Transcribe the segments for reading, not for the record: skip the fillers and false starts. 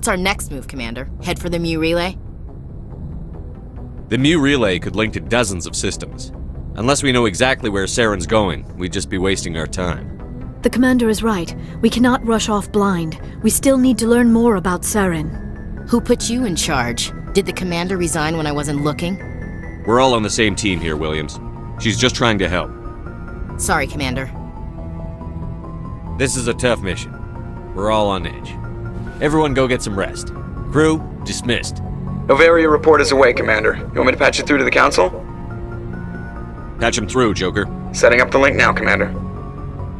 What's our next move, Commander? Head for the Mu Relay? The Mu Relay could link to dozens of systems. Unless we know exactly where Saren's going, we'd just be wasting our time. The Commander is right. We cannot rush off blind. We still need to learn more about Saren. Who put you in charge? Did the Commander resign when I wasn't looking? We're all on the same team here, Williams. She's just trying to help. Sorry, Commander. This is a tough mission. We're all on edge. Everyone go get some rest. Crew, dismissed. Noveria report is away, Commander. You want me to patch it through to the Council? Patch him through, Joker. Setting up the link now, Commander.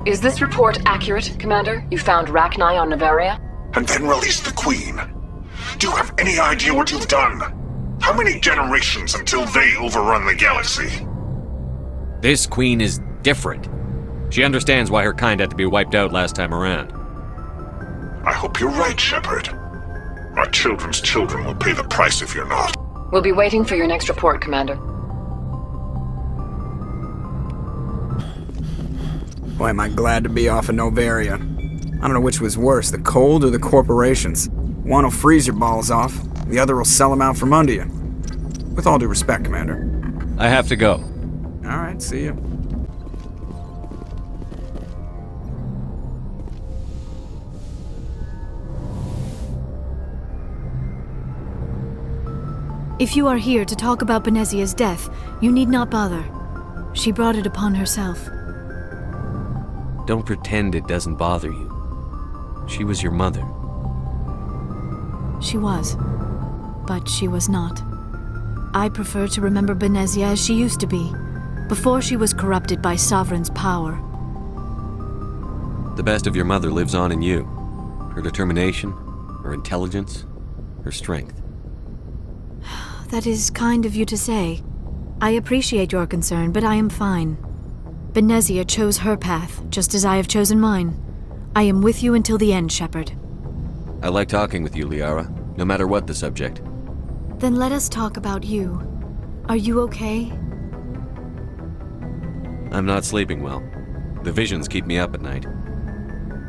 Is this report accurate, Commander? You found Rachni on Noveria? And then released the Queen. Do you have any idea what you've done? How many generations until they overrun the galaxy? This Queen is different. She understands why her kind had to be wiped out last time around. I hope you're right, Shepard. My children's children will pay the price if you're not. We'll be waiting for your next report, Commander. Boy, am I glad to be off of Noveria. I don't know which was worse, the cold or the corporations. One will freeze your balls off, the other will sell them out from under you. With all due respect, Commander. I have to go. Alright, see you. If you are here to talk about Benezia's death, you need not bother. She brought it upon herself. Don't pretend it doesn't bother you. She was your mother. She was. But she was not. I prefer to remember Benezia as she used to be, before she was corrupted by Sovereign's power. The best of your mother lives on in you. Her determination, her intelligence, her strength. That is kind of you to say. I appreciate your concern, but I am fine. Benezia chose her path, just as I have chosen mine. I am with you until the end, Shepard. I like talking with you, Liara, no matter what the subject. Then let us talk about you. Are you okay? I'm not sleeping well. The visions keep me up at night.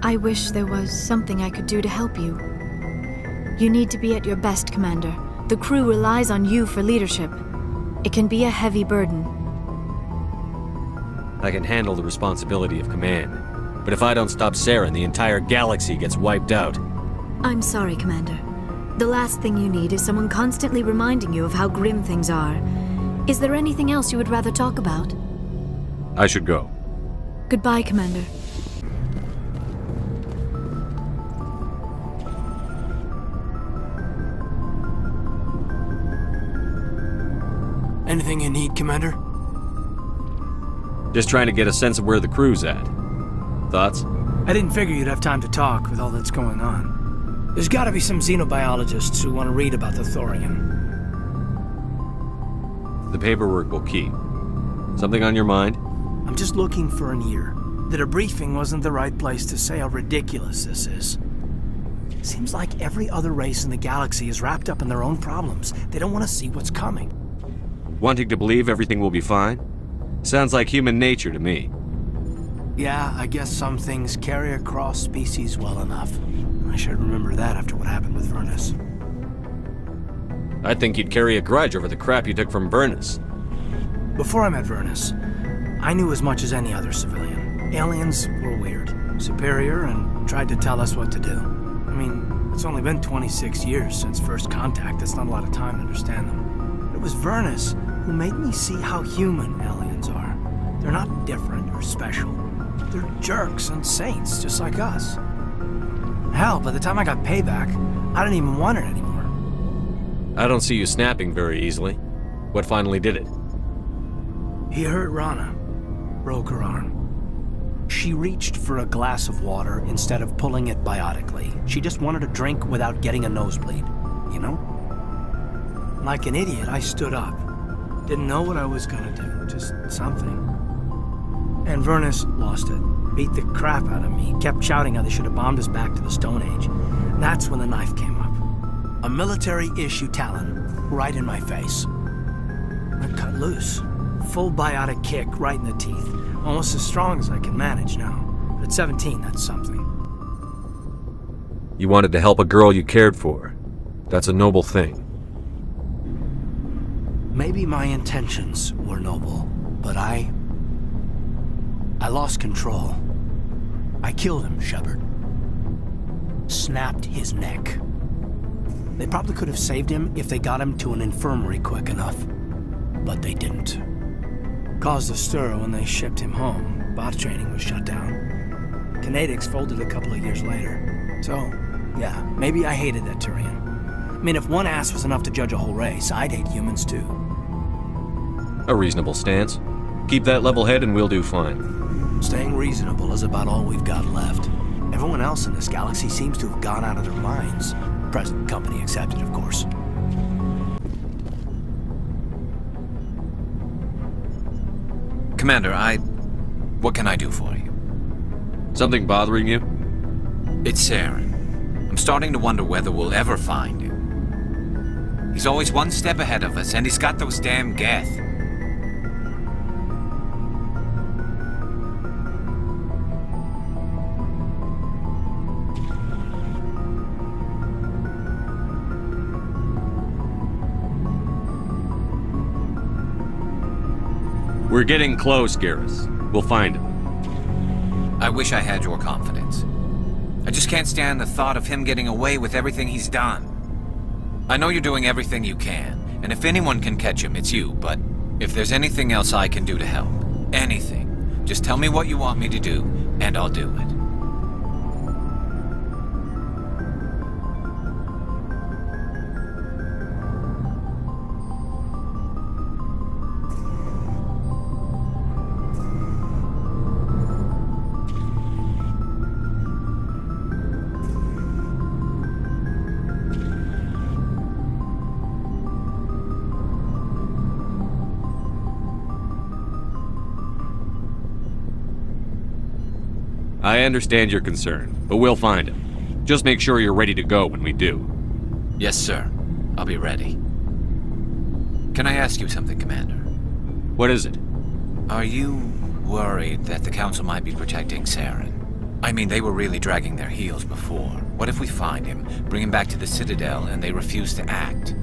I wish there was something I could do to help you. You need to be at your best, Commander. The crew relies on you for leadership. It can be a heavy burden. I can handle the responsibility of command. But if I don't stop Saren, the entire galaxy gets wiped out. I'm sorry, Commander. The last thing you need is someone constantly reminding you of how grim things are. Is there anything else you would rather talk about? I should go. Goodbye, Commander. Anything you need, Commander? Just trying to get a sense of where the crew's at. Thoughts? I didn't figure you'd have time to talk with all that's going on. There's gotta be some xenobiologists who want to read about the Thorian. The paperwork will keep. Something on your mind? I'm just looking for an ear. The debriefing wasn't the right place to say how ridiculous this is. Seems like every other race in the galaxy is wrapped up in their own problems. They don't want to see what's coming. Wanting to believe everything will be fine? Sounds like human nature to me. Yeah, I guess some things carry across species well enough. I should remember that after what happened with Vernus. I think you'd carry a grudge over the crap you took from Vernus. Before I met Vernus, I knew as much as any other civilian. Aliens were weird, superior, and tried to tell us what to do. I mean, it's only been 26 years since first contact. That's not a lot of time to understand them. It was Vernus who made me see how human aliens are. They're not different or special. They're jerks and saints, just like us. Hell, by the time I got payback, I didn't even want it anymore. I don't see you snapping very easily. What finally did it? He hurt Rana. Broke her arm. She reached for a glass of water instead of pulling it biotically. She just wanted a drink without getting a nosebleed, you know? Like an idiot, I stood up. Didn't know what I was gonna do, just something. And Vernus lost it. Beat the crap out of me. Kept shouting how they should have bombed us back to the Stone Age. That's when the knife came up. A military-issue Talon, right in my face. I cut loose. Full biotic kick right in the teeth. Almost as strong as I can manage now. But at 17, that's something. You wanted to help a girl you cared for. That's a noble thing. Maybe my intentions were noble, but I lost control. I killed him, Shepard. Snapped his neck. They probably could have saved him if they got him to an infirmary quick enough, but they didn't. Caused a stir when they shipped him home. Bot training was shut down. Kinetics folded a couple of years later. So, yeah, maybe I hated that Turian. I mean, if one ass was enough to judge a whole race, I'd hate humans too. A reasonable stance. Keep that level head and we'll do fine. Staying reasonable is about all we've got left. Everyone else in this galaxy seems to have gone out of their minds. Present company accepted, of course. Commander, what can I do for you? Something bothering you? It's Saren. I'm starting to wonder whether we'll ever find him. He's always one step ahead of us, and he's got those damn Geth. We're getting close, Garrus. We'll find him. I wish I had your confidence. I just can't stand the thought of him getting away with everything he's done. I know you're doing everything you can, and if anyone can catch him, it's you, but if there's anything else I can do to help, anything, just tell me what you want me to do, and I'll do it. I understand your concern, but we'll find him. Just make sure you're ready to go when we do. Yes, sir. I'll be ready. Can I ask you something, Commander? What is it? Are you worried that the Council might be protecting Saren? I mean, they were really dragging their heels before. What if we find him, bring him back to the Citadel, and they refuse to act?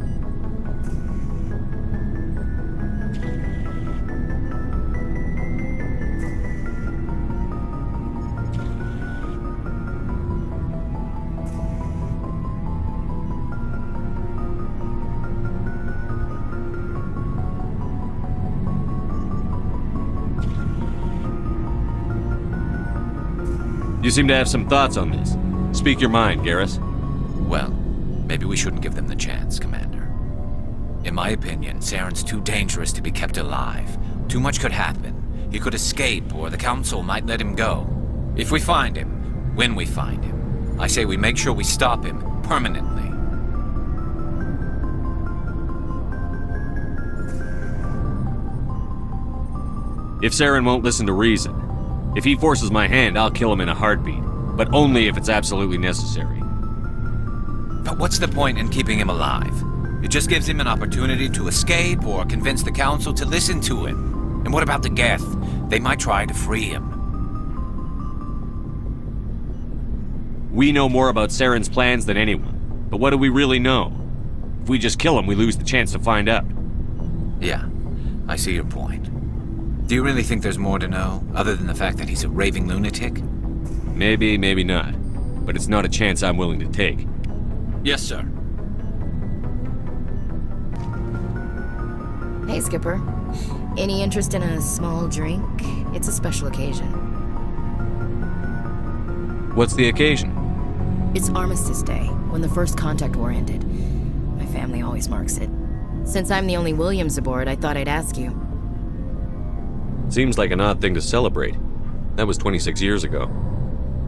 You seem to have some thoughts on this. Speak your mind, Garrus. Well, maybe we shouldn't give them the chance, Commander. In my opinion, Saren's too dangerous to be kept alive. Too much could happen. He could escape, or the Council might let him go. If we find him, when we find him, I say we make sure we stop him permanently. If Saren won't listen to reason, if he forces my hand, I'll kill him in a heartbeat. But only if it's absolutely necessary. But what's the point in keeping him alive? It just gives him an opportunity to escape or convince the Council to listen to him. And what about the Geth? They might try to free him. We know more about Saren's plans than anyone. But what do we really know? If we just kill him, we lose the chance to find out. Yeah, I see your point. Do you really think there's more to know, other than the fact that he's a raving lunatic? Maybe, maybe not. But it's not a chance I'm willing to take. Yes, sir. Hey, Skipper. Any interest in a small drink? It's a special occasion. What's the occasion? It's Armistice Day, when the First Contact War ended. My family always marks it. Since I'm the only Williams aboard, I thought I'd ask you. Seems like an odd thing to celebrate. That was 26 years ago.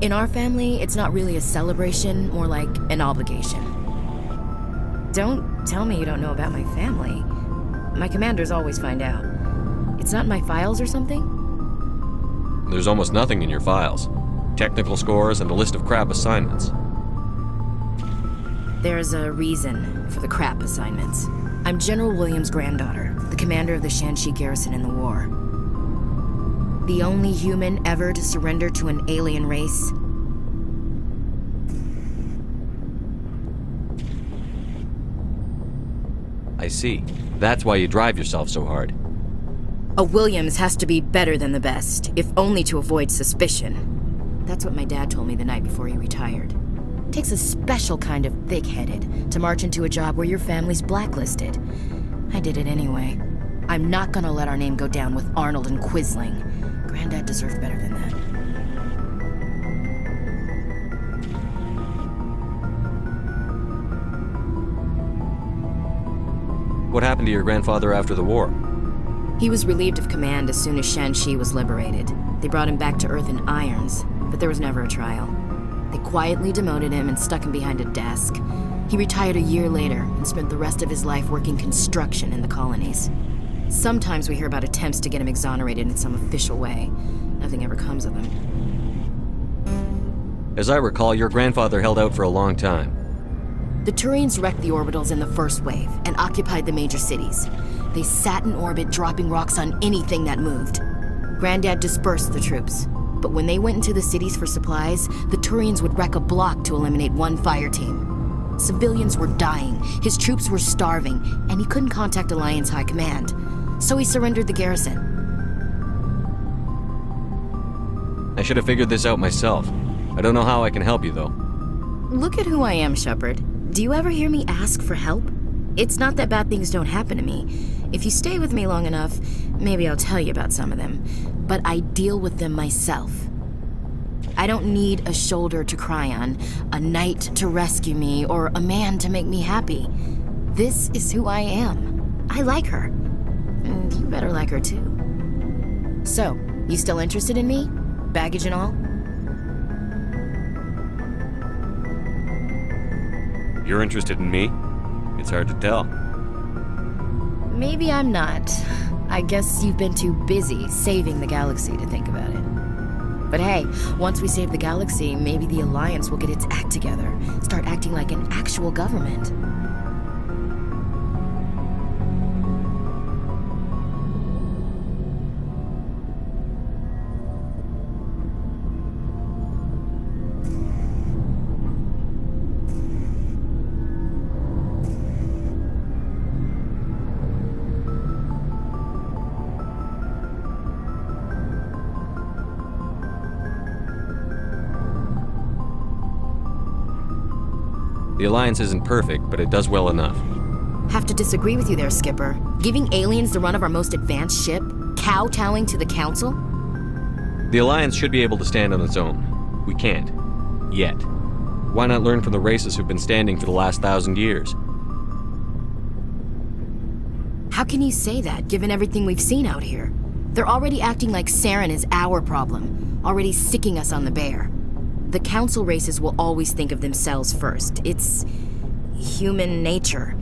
In our family, it's not really a celebration, more like an obligation. Don't tell me you don't know about my family. My commanders always find out. It's not in my files or something? There's almost nothing in your files. Technical scores and a list of crap assignments. There's a reason for the crap assignments. I'm General Williams' granddaughter, the commander of the Shanxi garrison in the war. The only human ever to surrender to an alien race. I see. That's why you drive yourself so hard. A Williams has to be better than the best, if only to avoid suspicion. That's what my dad told me the night before he retired. It takes a special kind of thick-headed to march into a job where your family's blacklisted. I did it anyway. I'm not gonna let our name go down with Arnold and Quisling. Granddad deserved better than that. What happened to your grandfather after the war? He was relieved of command as soon as Shanxi was liberated. They brought him back to Earth in irons, but there was never a trial. They quietly demoted him and stuck him behind a desk. He retired a year later and spent the rest of his life working construction in the colonies. Sometimes we hear about attempts to get him exonerated in some official way. Nothing ever comes of him. As I recall, your grandfather held out for a long time. The Turians wrecked the orbitals in the first wave and occupied the major cities. They sat in orbit, dropping rocks on anything that moved. Granddad dispersed the troops, but when they went into the cities for supplies, the Turians would wreck a block to eliminate one fire team. Civilians were dying, his troops were starving, and he couldn't contact Alliance High Command. So he surrendered the garrison. I should have figured this out myself. I don't know how I can help you, though. Look at who I am, Shepard. Do you ever hear me ask for help? It's not that bad things don't happen to me. If you stay with me long enough, maybe I'll tell you about some of them. But I deal with them myself. I don't need a shoulder to cry on, a knight to rescue me, or a man to make me happy. This is who I am. I like her. And you better like her too. So, you still interested in me? Baggage and all? You're interested in me? It's hard to tell. Maybe I'm not. I guess you've been too busy saving the galaxy to think about it. But hey, once we save the galaxy, maybe the Alliance will get its act together. Start acting like an actual government. The Alliance isn't perfect, but it does well enough. Have to disagree with you there, Skipper. Giving aliens the run of our most advanced ship? Kowtowing to the Council? The Alliance should be able to stand on its own. We can't. Yet. Why not learn from the races who've been standing for the last 1,000 years? How can you say that, given everything we've seen out here? They're already acting like Saren is our problem, already sticking us on the bear. The Council races will always think of themselves first. It's human nature.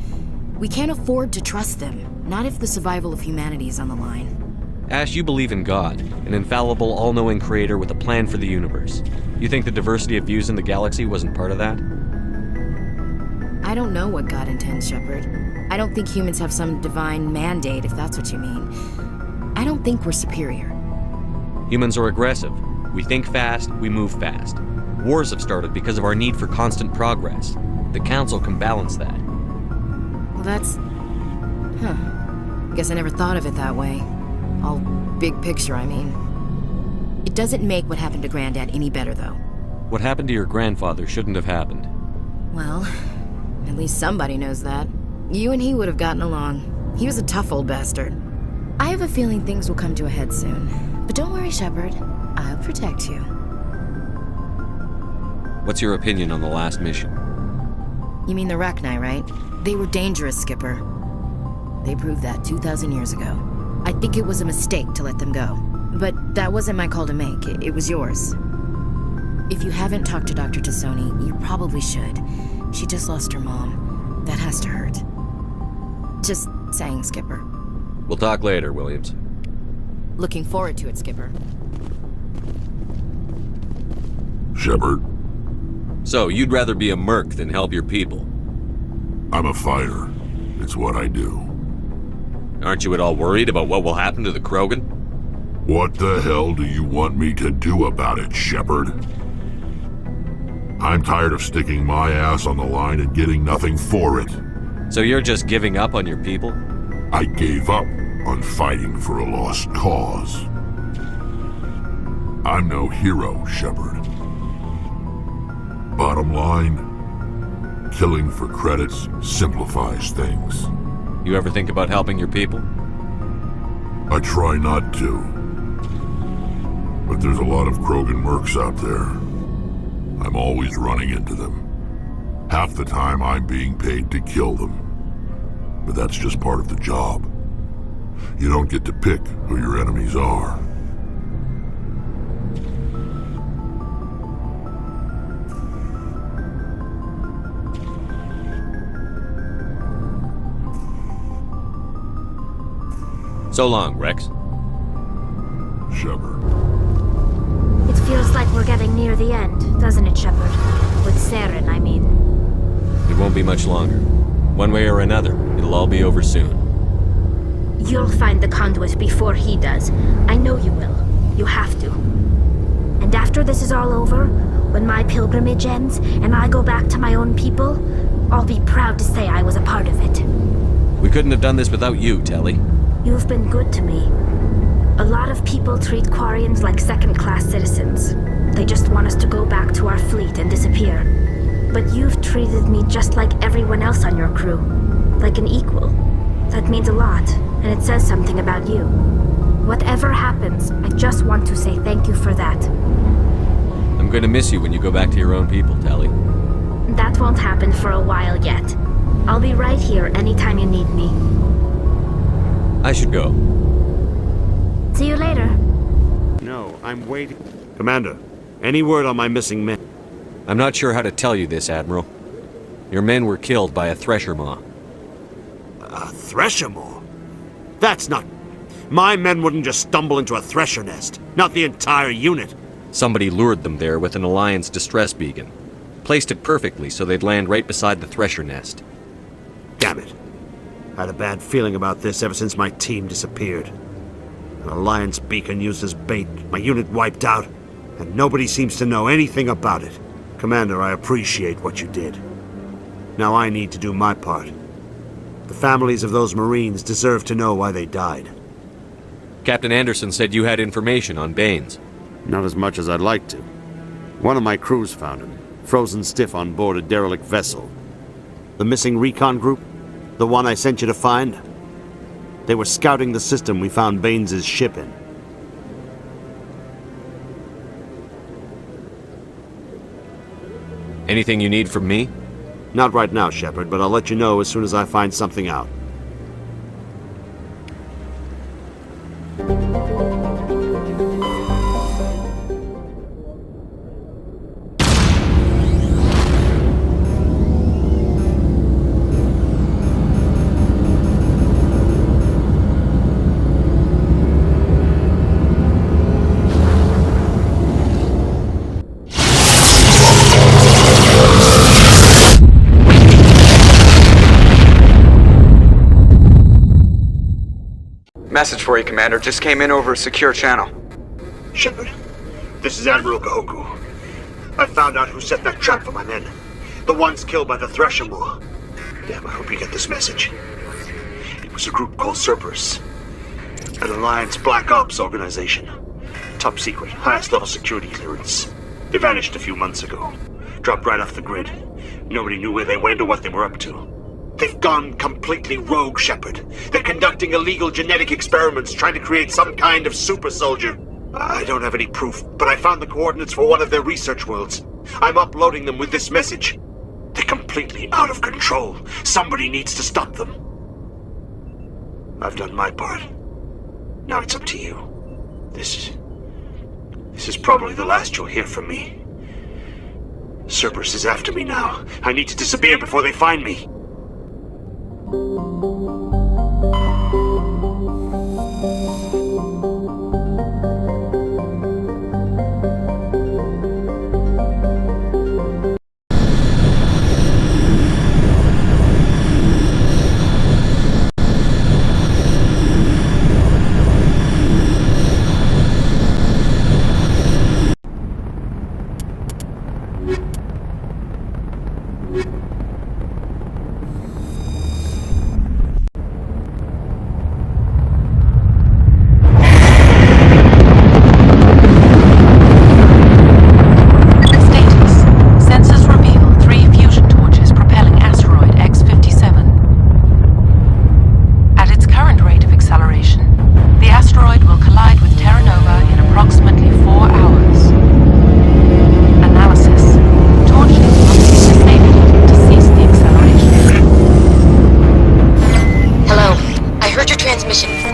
We can't afford to trust them, not if the survival of humanity is on the line. Ash, you believe in God, an infallible, all-knowing creator with a plan for the universe. You think the diversity of views in the galaxy wasn't part of that? I don't know what God intends, Shepard. I don't think humans have some divine mandate, if that's what you mean. I don't think we're superior. Humans are aggressive. We think fast, we move fast. Wars have started because of our need for constant progress. The Council can balance that. Well, that's... Guess I never thought of it that way. All big picture, I mean. It doesn't make what happened to Granddad any better, though. What happened to your grandfather shouldn't have happened. Well, at least somebody knows that. You and he would have gotten along. He was a tough old bastard. I have a feeling things will come to a head soon. But don't worry, Shepard. I'll protect you. What's your opinion on the last mission? You mean the Rachni, right? They were dangerous, Skipper. They proved that 2,000 years ago. I think it was a mistake to let them go. But that wasn't my call to make. It was yours. If you haven't talked to Dr. Tassoni, you probably should. She just lost her mom. That has to hurt. Just saying, Skipper. We'll talk later, Williams. Looking forward to it, Skipper. Shepard, So, you'd rather be a merc than help your people? I'm a fighter. It's what I do. Aren't you at all worried about what will happen to the Krogan? What the hell do you want me to do about it, Shepard? I'm tired of sticking my ass on the line and getting nothing for it. So you're just giving up on your people? I gave up on fighting for a lost cause. I'm no hero, Shepard. Bottom line, killing for credits simplifies things. You ever think about helping your people? I try not to. But there's a lot of Krogan mercs out there. I'm always running into them. Half the time I'm being paid to kill them. But that's just part of the job. You don't get to pick who your enemies are. So long, Rex. Shepard. It feels like we're getting near the end, doesn't it, Shepard? With Saren, I mean. It won't be much longer. One way or another, it'll all be over soon. You'll find the conduit before he does. I know you will. You have to. And after this is all over, when my pilgrimage ends and I go back to my own people, I'll be proud to say I was a part of it. We couldn't have done this without you, Telly. You've been good to me. A lot of people treat Quarians like second-class citizens. They just want us to go back to our fleet and disappear. But you've treated me just like everyone else on your crew. Like an equal. That means a lot, and it says something about you. Whatever happens, I just want to say thank you for that. I'm going to miss you when you go back to your own people, Telly. That won't happen for a while yet. I'll be right here anytime you need me. I should go. See you later. No, I'm waiting. Commander, any word on my missing men? I'm not sure how to tell you this, Admiral. Your men were killed by a Thresher Maw. A Thresher Maw? That's not... My men wouldn't just stumble into a Thresher nest. Not the entire unit. Somebody lured them there with an Alliance distress beacon. Placed it perfectly so they'd land right beside the Thresher nest. Damn it. I had a bad feeling about this ever since my team disappeared. An Alliance beacon used as bait, my unit wiped out, and nobody seems to know anything about it. Commander, I appreciate what you did. Now I need to do my part. The families of those Marines deserve to know why they died. Captain Anderson said you had information on Baines. Not as much as I'd like to. One of my crews found him, frozen stiff on board a derelict vessel. The missing recon group? The one I sent you to find? They were scouting the system we found Baines' ship in. Anything you need from me? Not right now, Shepard, but I'll let you know as soon as I find something out. Message for you, Commander. Just came in over a secure channel. Shepard, this is Admiral Kahoku. I found out who set that trap for my men. The ones killed by the Thresher Maw. Damn, I hope you get this message. It was a group called Cerberus. An Alliance Black Ops organization. Top secret, highest level security clearance. They vanished a few months ago. Dropped right off the grid. Nobody knew where they went or what they were up to. They've gone completely rogue, Shepard. They're conducting illegal genetic experiments, trying to create some kind of super soldier. I don't have any proof, but I found the coordinates for one of their research worlds. I'm uploading them with this message. They're completely out of control. Somebody needs to stop them. I've done my part. Now it's up to you. This is probably the last you'll hear from me. Cerberus is after me now. I need to disappear before they find me.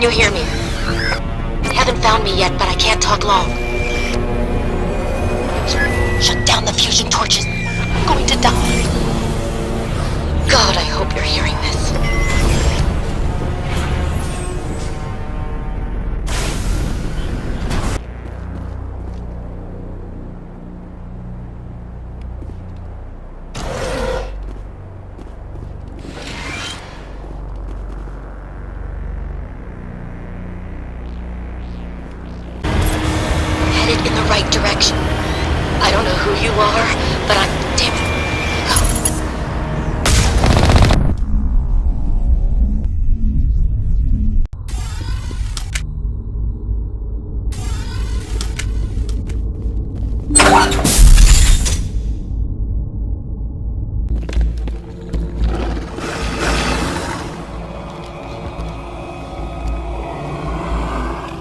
Can you hear me? Haven't found me yet, but I can't talk long. Shut down the fusion torches. I'm going to die. God, I hope you're hearing this. Headed in the right direction. I don't know who you are, but I'm... Damn it.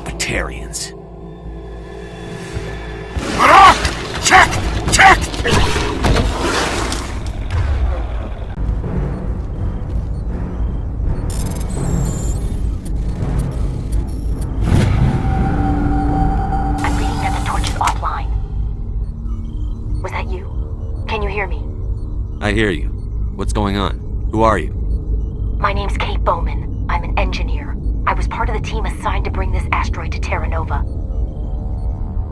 Batarians. Check! Check! I'm reading that the torch is offline. Was that you? Can you hear me? I hear you. What's going on? Who are you? My name's Kate Bowman. I'm an engineer. I was part of the team assigned to bring this asteroid to Terra Nova.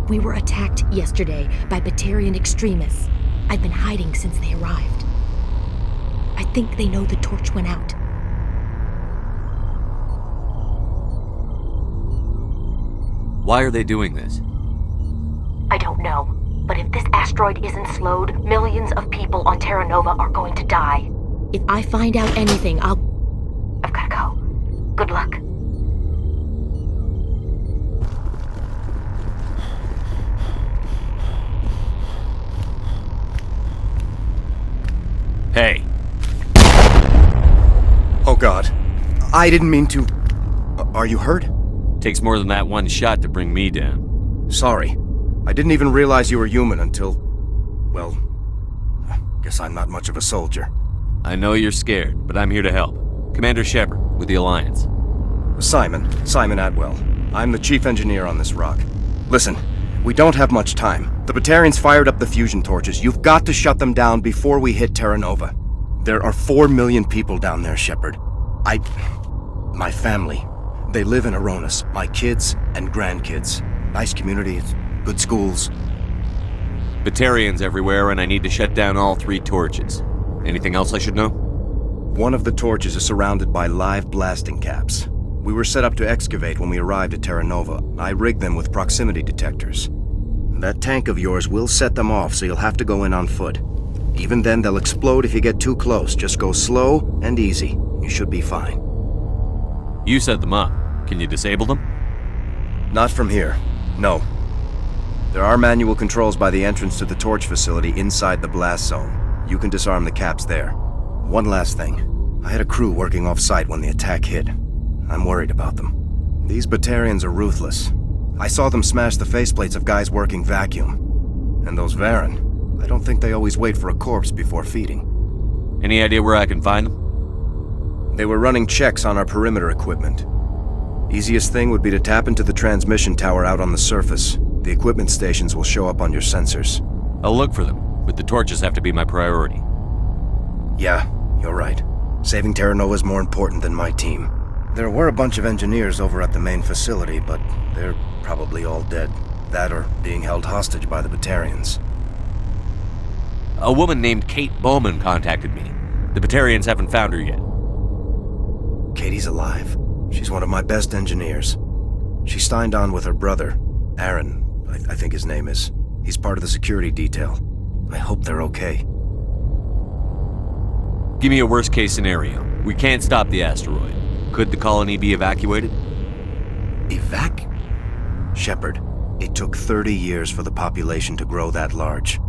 We were attacked yesterday by Batarian extremists. I've been hiding since they arrived. I think they know the torch went out. Why are they doing this? I don't know, but if this asteroid isn't slowed, millions of people on Terra Nova are going to die. If I find out anything, I'll... I've gotta go. Good luck. Hey. Oh God. I didn't mean to... Are you hurt? Takes more than that one shot to bring me down. Sorry. I didn't even realize you were human until... Well... Guess I'm not much of a soldier. I know you're scared, but I'm here to help. Commander Shepard, with the Alliance. Simon Atwell. I'm the chief engineer on this rock. Listen, we don't have much time. The Batarians fired up the fusion torches. You've got to shut them down before we hit Terra Nova. There are 4 million people down there, Shepard. My family. They live in Aronis. My kids and grandkids. Nice communities, good schools. Batarians everywhere, and I need to shut down all 3 torches. Anything else I should know? One of the torches is surrounded by live blasting caps. We were set up to excavate when we arrived at Terra Nova. I rigged them with proximity detectors. That tank of yours will set them off, so you'll have to go in on foot. Even then, they'll explode if you get too close. Just go slow and easy. You should be fine. You set them up. Can you disable them? Not from here. No. There are manual controls by the entrance to the torch facility inside the blast zone. You can disarm the caps there. One last thing. I had a crew working off-site when the attack hit. I'm worried about them. These Batarians are ruthless. I saw them smash the faceplates of guys working vacuum. And those Varen, I don't think they always wait for a corpse before feeding. Any idea where I can find them? They were running checks on our perimeter equipment. Easiest thing would be to tap into the transmission tower out on the surface. The equipment stations will show up on your sensors. I'll look for them, but the torches have to be my priority. Yeah, you're right. Saving Terra Nova is more important than my team. There were a bunch of engineers over at the main facility, but they're probably all dead. That or being held hostage by the Batarians. A woman named Kate Bowman contacted me. The Batarians haven't found her yet. Katie's alive. She's one of my best engineers. She signed on with her brother, Aaron, I think his name is. He's part of the security detail. I hope they're okay. Give me a worst-case scenario. We can't stop the asteroid. Could the colony be evacuated? Shepard, it took 30 years for the population to grow that large.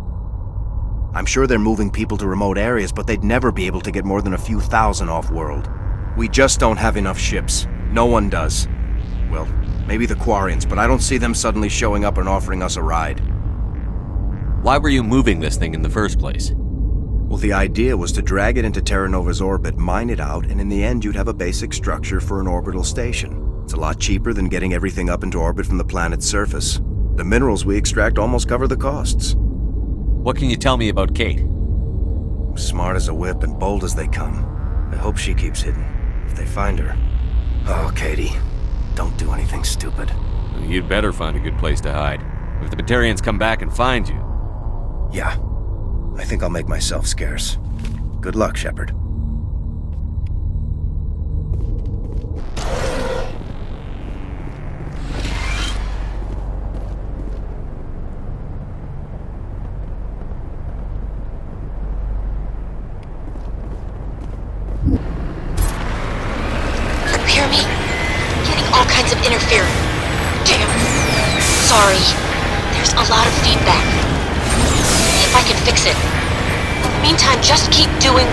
I'm sure they're moving people to remote areas, but they'd never be able to get more than a few thousand off-world. We just don't have enough ships. No one does. Well, maybe the Quarians, but I don't see them suddenly showing up and offering us a ride. Why were you moving this thing in the first place? Well, the idea was to drag it into Terra Nova's orbit, mine it out, and in the end you'd have a basic structure for an orbital station. It's a lot cheaper than getting everything up into orbit from the planet's surface. The minerals we extract almost cover the costs. What can you tell me about Kate? Smart as a whip and bold as they come. I hope she keeps hidden, if they find her. Oh, Katie, don't do anything stupid. You'd better find a good place to hide. If the Batarians come back and find you. Yeah, I think I'll make myself scarce. Good luck, Shepard. Hear me? Getting all kinds of interference. Damn. Sorry. There's a lot of feedback. See if I can fix it. In the meantime, just keep doing